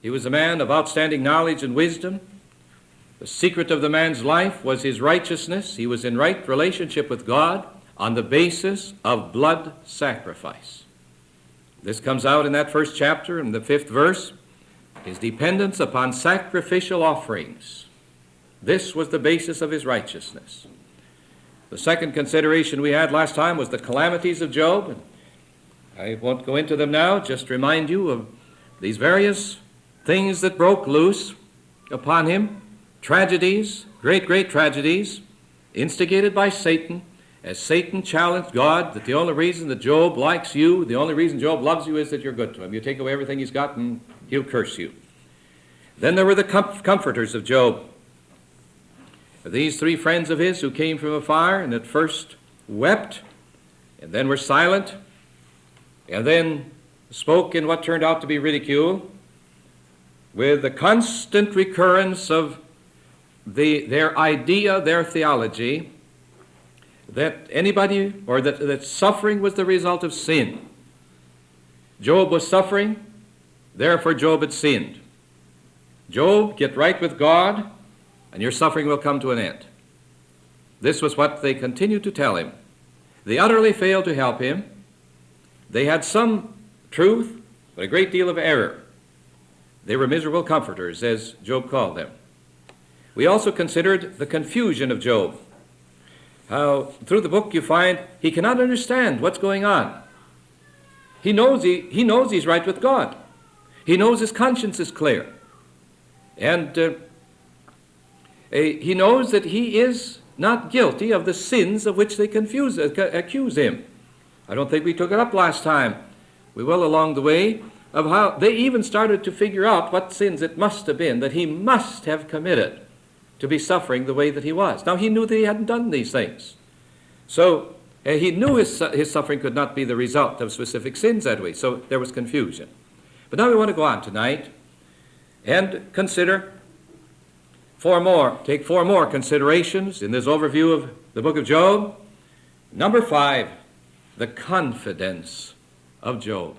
He was a man of outstanding knowledge and wisdom. The secret of the man's life was his righteousness. He was in right relationship with God on the basis of blood sacrifice. This comes out in that first chapter, in the 5th verse. His dependence upon sacrificial offerings. This was the basis of his righteousness. The second consideration we had last time was the calamities of Job. I won't go into them now, just remind you of these various things that broke loose upon him. Tragedies, great tragedies, instigated by Satan, as Satan challenged God that the only reason that Job likes you, the only reason Job loves you is that you're good to him. You take away everything he's got and he'll curse you. Then there were the comforters of Job. These 3 friends of his who came from afar and at first wept and then were silent and then spoke in what turned out to be ridicule with the constant recurrence of their idea, their theology, that anybody or that suffering was the result of sin. Job was suffering, therefore Job had sinned. Job, get right with God, and your suffering will come to an end. This was what they continued to tell him. They utterly failed to help him. They had some truth, but a great deal of error. They were miserable comforters, as Job called them. We also considered the confusion of Job. How through the book you find he cannot understand what's going on. He knows he's right with God. He knows his conscience is clear. And he knows that he is not guilty of the sins of which they accuse him. I don't think we took it up last time. We will along the way, of how they even started to figure out what sins it must have been that he must have committed to be suffering the way that he was. Now, he knew that he hadn't done these things. So he knew his suffering could not be the result of specific sins that way. So there was confusion. But now we want to go on tonight and consider take 4 more considerations in this overview of the book of Job. Number 5, the confidence of Job.